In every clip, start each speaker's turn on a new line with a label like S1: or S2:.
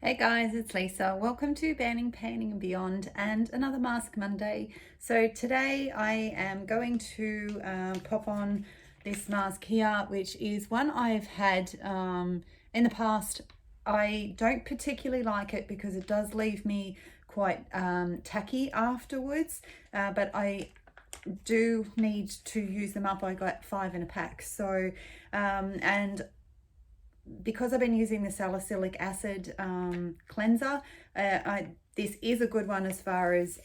S1: Hey guys, it's Lisa. Welcome to Banning, Panning and Beyond and another Mask Monday. So today I am going to pop on this mask here, which is one I've had in the past. I don't particularly like it because it does leave me quite tacky afterwards, but I do need to use them up. I got 5 in a pack. So, and because I've been using the salicylic acid cleanser, this is a good one as far as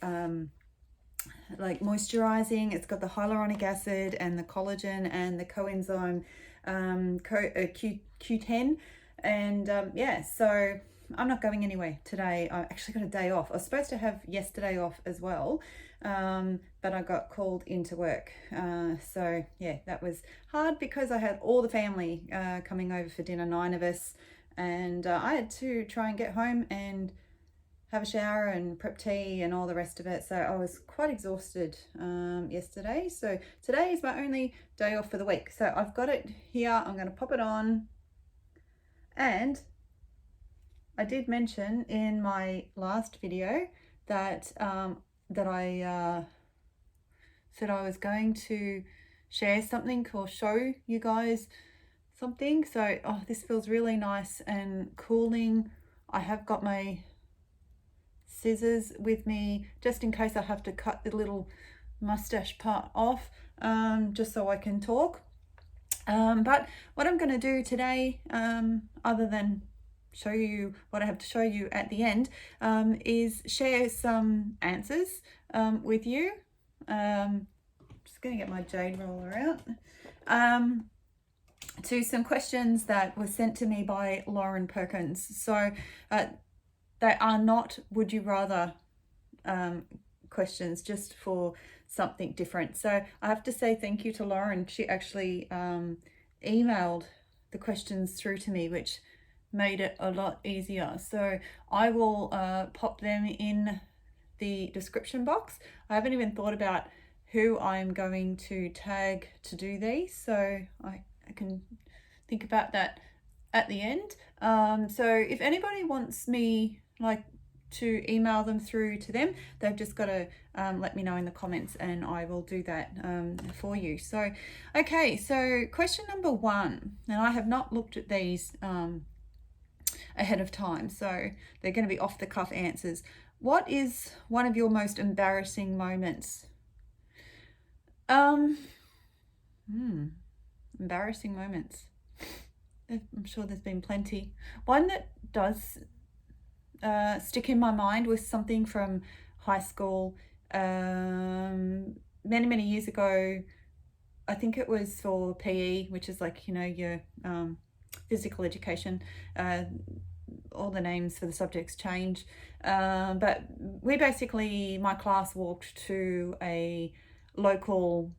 S1: like moisturizing. It's got the hyaluronic acid and the collagen and the coenzyme Q10. And yeah, so I'm not going anywhere today. I actually got a day off. I was supposed to have yesterday off as well, but I got called into work. So yeah, that was hard because I had all the family coming over for dinner, 9 of us, and I had to try and get home and have a shower and prep tea and all the rest of it. So I was quite exhausted yesterday. So today is my only day off for the week. So I've got it here. I'm going to pop it on. And I did mention in my last video that that I said I was going to share something or show you guys something. So this feels really nice and cooling. I have got my scissors with me just in case I have to cut the little mustache part off, just so I can talk. But what I'm going to do today, other than show you what I have to show you at the end, is share some answers with you. Just going to get my jade roller out. To some questions that were sent to me by Laurie Perkins. So they are not would you rather questions, just for something different. So I have to say thank you to Lauren. She actually emailed the questions through to me, which made it a lot easier. So I will pop them in the description box. I haven't even thought about who I'm going to tag to do these, so I can think about that at the end. So if anybody wants me to email them through to them, they've just got to let me know in the comments and I will do that for you. So okay, so question number 1, and I have not looked at these ahead of time, so they're going to be off the cuff answers. What is one of your most embarrassing moments? Embarrassing moments, I'm sure there's been plenty. One that does stick in my mind was something from high school many years ago. I think it was for PE, which is like, you know, your physical education. All the names for the subjects change, but we basically, my class walked to a local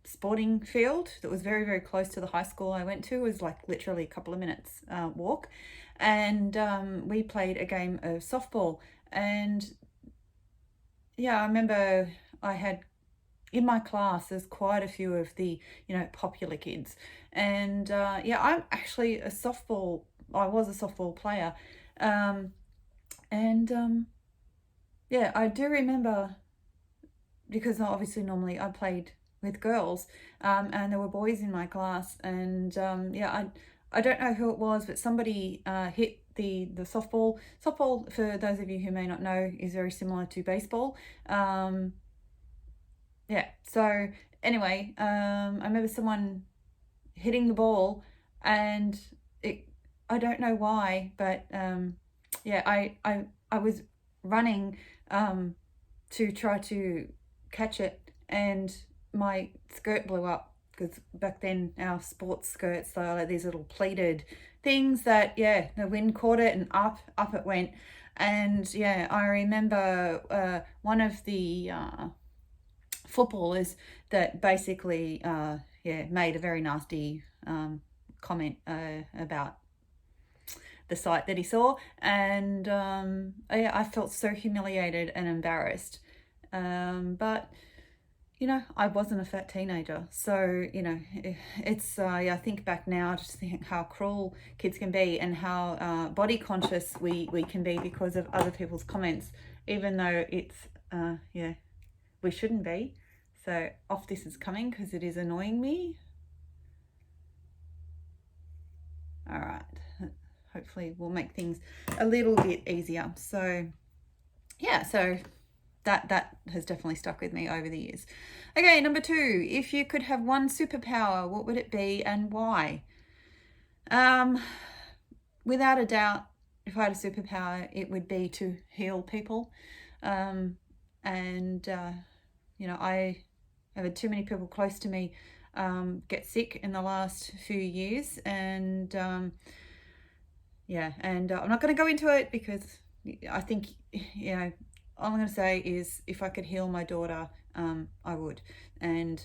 S1: sporting field that was very close to the high school I went to. It was like literally a couple of minutes walk, and we played a game of softball. And yeah, I remember I had in my class, there's quite a few of the, you know, popular kids, and yeah, I'm actually I was a softball player, and yeah, I do remember, because obviously normally I played with girls, and there were boys in my class, and yeah, I don't know who it was, but somebody hit the softball. Softball, for those of you who may not know, is very similar to baseball. Yeah, so anyway, I remember someone hitting the ball, and I don't know why, but yeah, I was running to try to catch it, and my skirt blew up, because back then our sports skirts, they are like these little pleated things that, yeah, the wind caught it and up it went. And yeah, I remember one of the footballers that basically yeah, made a very nasty comment about the sight that he saw, and I felt so humiliated and embarrassed. But I wasn't a fat teenager. So, it's, yeah, I think back now just to think how cruel kids can be and how body conscious we can be because of other people's comments, even though it's, yeah, we shouldn't be. So off this is coming because it is annoying me. All right. Hopefully we'll make things a little bit easier. So, yeah, so that has definitely stuck with me over the years. Okay, number 2. If you could have one superpower, what would it be and why? Without a doubt, if I had a superpower, it would be to heal people. And I have had too many people close to me get sick in the last few years. And I'm not going to go into it because I think, all I'm going to say is if I could heal my daughter, I would. And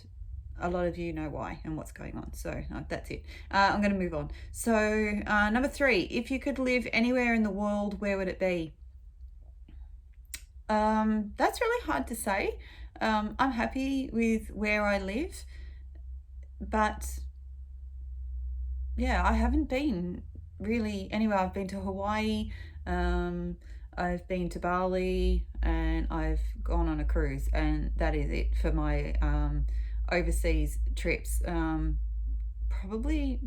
S1: a lot of you know why and what's going on. So that's it. I'm going to move on. So number 3, if you could live anywhere in the world, where would it be? That's really hard to say. I'm happy with where I live, but yeah, I haven't been really anywhere. I've been to Hawaii, I've been to Bali, and I've gone on a cruise, and that is it for my overseas trips. Probably,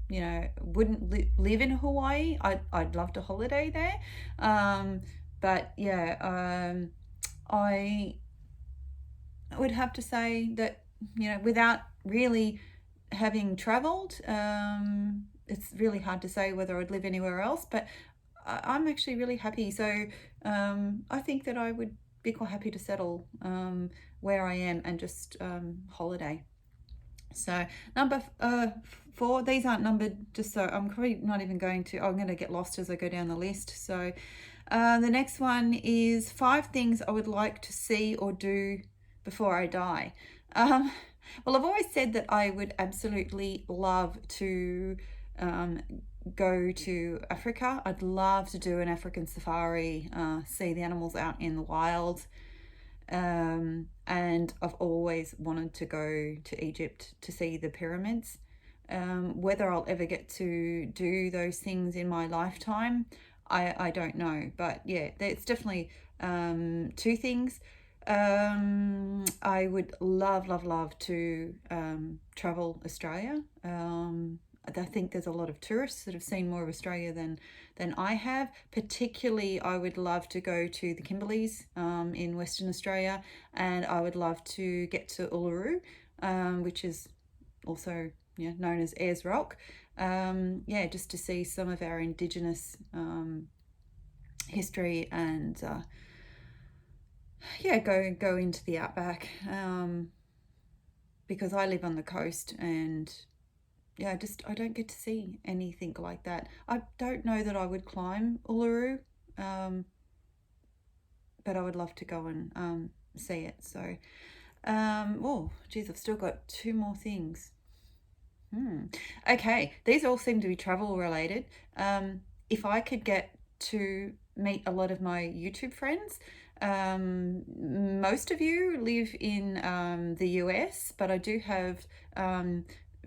S1: wouldn't live in Hawaii. I'd love to holiday there, but yeah, I would have to say that without really having traveled, it's really hard to say whether I'd live anywhere else, but I'm actually really happy. So I think that I would be quite happy to settle where I am and just holiday. So number 4, these aren't numbered, just so I'm probably not even going to, I'm going to get lost as I go down the list. So the next one is 5 things I would like to see or do before I die. Well, I've always said that I would absolutely love to go to Africa. I'd love to do an African safari, see the animals out in the wild. And I've always wanted to go to Egypt to see the pyramids. Whether I'll ever get to do those things in my lifetime, I don't know. But yeah, it's definitely 2 things. I would love to travel Australia. I think there's a lot of tourists that have seen more of Australia than I have. Particularly, I would love to go to the Kimberleys in Western Australia, and I would love to get to Uluru, which is also known as Ayers Rock. Just to see some of our Indigenous history and go into the outback, because I live on the coast and I don't get to see anything like that. I don't know that I would climb Uluru, but I would love to go and see it. So, oh, geez, I've still got 2 more things. Okay, these all seem to be travel related. If I could get to meet a lot of my YouTube friends, most of you live in the US, but I do have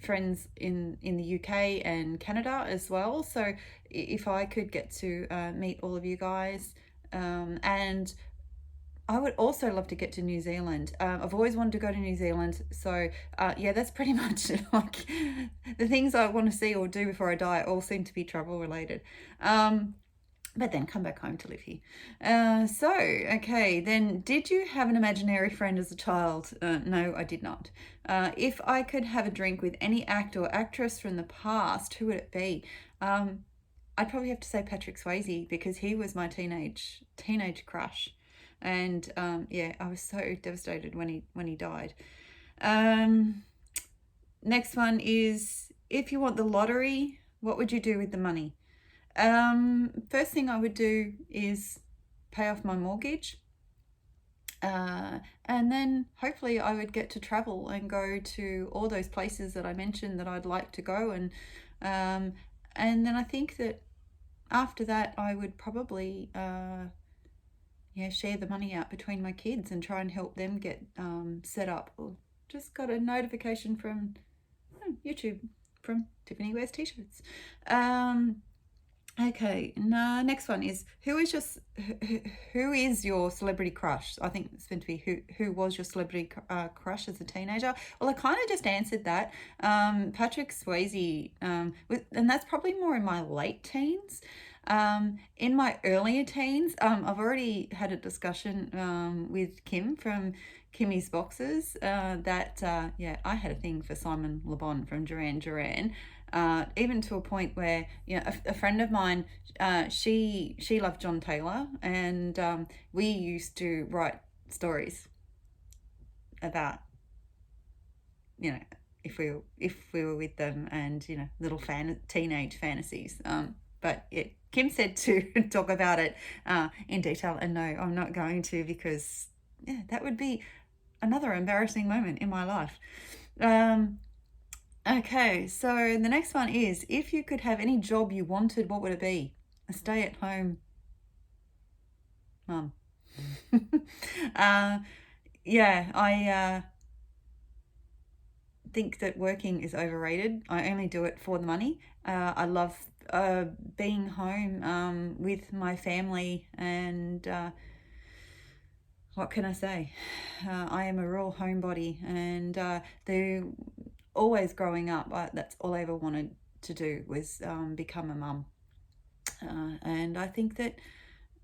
S1: friends in the UK and Canada as well. So if I could get to meet all of you guys, and I would also love to get to New Zealand. I've always wanted to go to New Zealand. So that's pretty much like the things I want to see or do before I die all seem to be travel related. But then come back home to live here. Okay, then did you have an imaginary friend as a child? No, I did not. If I could have a drink with any actor or actress from the past, who would it be? I'd probably have to say Patrick Swayze, because he was my teenage crush. And I was so devastated when he died. Next one is, if you want the lottery, what would you do with the money? First thing I would do is pay off my mortgage, and then hopefully I would get to travel and go to all those places that I mentioned that I'd like to go, and then I think that after that I would probably yeah, share the money out between my kids and try and help them get set up. Or just got a notification from YouTube from Tiffany Wears T-shirts. Okay, next one is who is your celebrity crush? I think it's meant to be who was your celebrity crush as a teenager? Well, I kind of just answered that. Patrick Swayze, and that's probably more in my late teens. In my earlier teens, I've already had a discussion with Kim from Kimmy's Boxes that yeah, I had a thing for Simon Le Bon from Duran Duran. Even to a point where a friend of mine, she loved John Taylor, and we used to write stories about if we were with them, and little teenage fantasies. But Kim said to talk about it in detail, and no, I'm not going to, because yeah, that would be another embarrassing moment in my life. Okay, so the next one is, if you could have any job you wanted, what would it be? A stay-at-home mum. Yeah, I think that working is overrated. I only do it for the money. I love being home with my family, and what can I say? I am a real homebody, and they're always growing up. That's all I ever wanted to do was become a mum. And I think that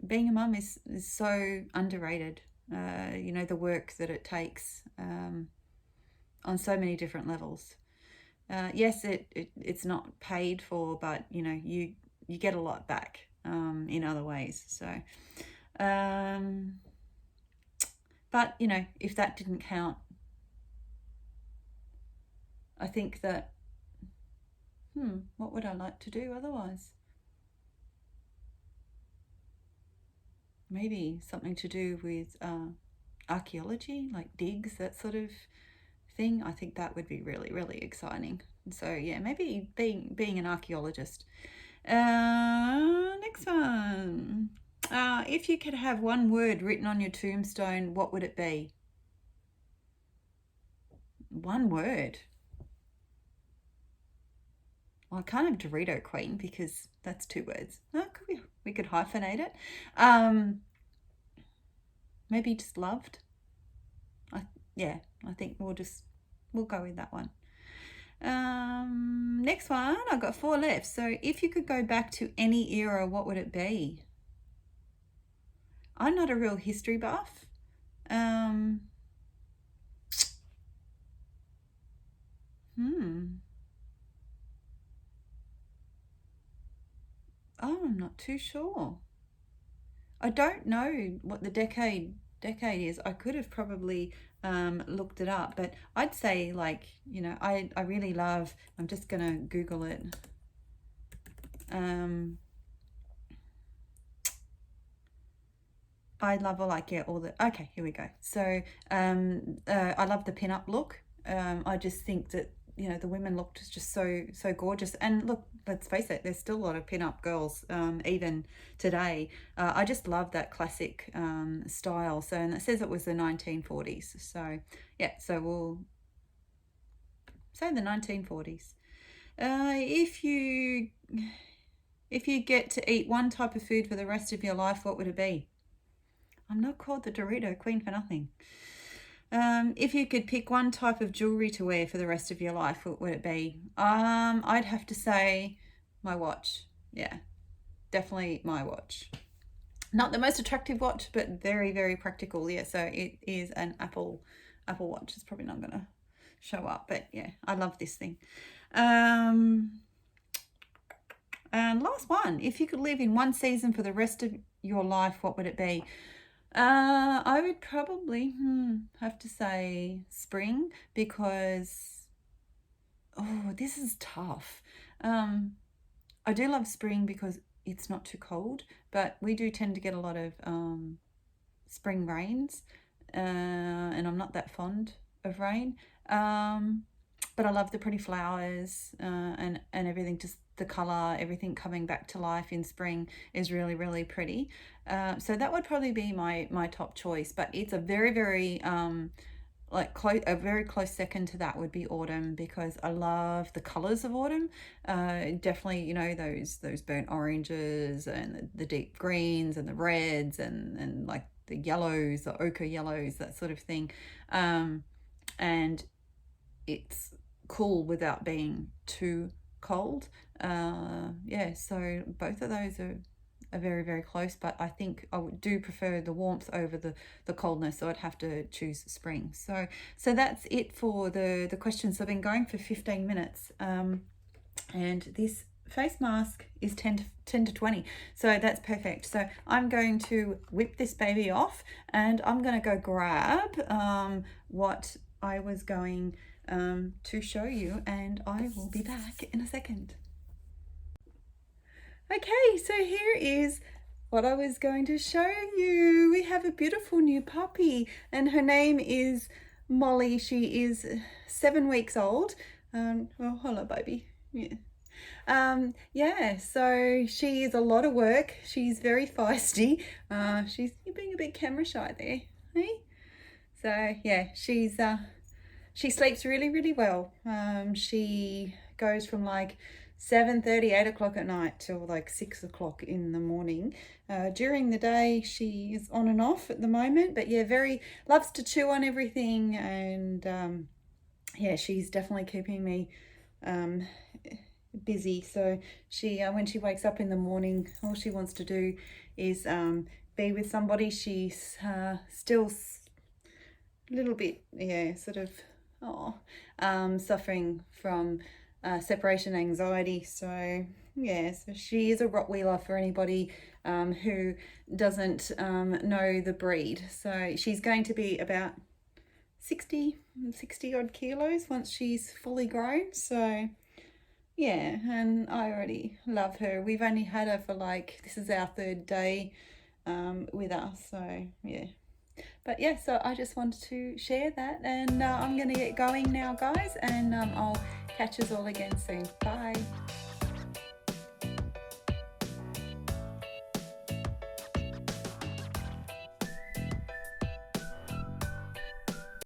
S1: being a mum is so underrated. The work that it takes on so many different levels. Yes, it's not paid for, but you get a lot back in other ways. So, but if that didn't count, I think that what would I like to do otherwise? Maybe something to do with archaeology, like digs, that sort of thing. I think that would be really, really exciting. So yeah, maybe being an archaeologist. Next one. If you could have one word written on your tombstone, what would it be? One word. Well, I can't have Dorito Queen because that's 2 words. Oh, we could hyphenate it. Maybe just loved. I think we'll go with that one. Next one, I've got 4 left. So if you could go back to any era, what would it be? I'm not a real history buff. Oh, I'm not too sure. I don't know what the decade is. I could have probably looked it up, but I'd say, like, I really love, I'm just gonna Google it. I love all the, okay, here we go. So I love the pin-up look. I just think that the women looked just so gorgeous. And look, let's face it, there's still a lot of pin-up girls even today. I just love that classic style. So, and it says it was the 1940s. So yeah, so we'll say the 1940s. If you get to eat one type of food for the rest of your life, what would it be? I'm not called the Dorito Queen for nothing. If you could pick one type of jewelry to wear for the rest of your life, what would it be? I'd have to say my watch. Yeah, definitely my watch. Not the most attractive watch, but very, very practical. Yeah, so it is an Apple Watch. It's probably not going to show up, but yeah, I love this thing. And last one, if you could live in one season for the rest of your life, what would it be? I would probably have to say spring, because this is tough. I do love spring because it's not too cold, but we do tend to get a lot of spring rains, and I'm not that fond of rain. but I love the pretty flowers and everything. Just the color, everything coming back to life in spring is really, really pretty. So that would probably be my top choice, but it's a very, very a very close second to that would be autumn, because I love the colors of autumn. Definitely, you know, those burnt oranges and the deep greens and the reds and like the yellows, the ochre yellows, that sort of thing. And it's cool without being too cold. Yeah, so both of those are very, very close, but I think I do prefer the warmth over the coldness, so I'd have to choose spring. So that's it for the questions. I've been going for 15 minutes, and this face mask is 10 to 20, so that's perfect. So I'm going to whip this baby off, and I'm going to go grab what I was going to show you, and I will be back in a second. Okay, so here is what I was going to show you. We have a beautiful new puppy, and her name is Molly. She is 7 weeks old. Oh, hello, baby. Yeah. Yeah, so she is a lot of work. She's very feisty. You're being a bit camera shy there, hey? So yeah, she sleeps really, really well. She goes from like 7:30, 8 o'clock at night till like 6 o'clock in the morning. During the day, she's on and off at the moment, but yeah, very loves to chew on everything, and yeah, she's definitely keeping me busy. So she, when she wakes up in the morning, all she wants to do is be with somebody. She's still a little bit, yeah, sort of, suffering from separation anxiety. So yeah, so she is a Rottweiler for anybody who doesn't know the breed. So she's going to be about 60 odd kilos once she's fully grown. So yeah, and I already love her. We've only had her for like, this is our 3rd day with us. So yeah. But yeah, so I just wanted to share that, and I'm going to get going now, guys, and I'll catch us all again soon. Bye.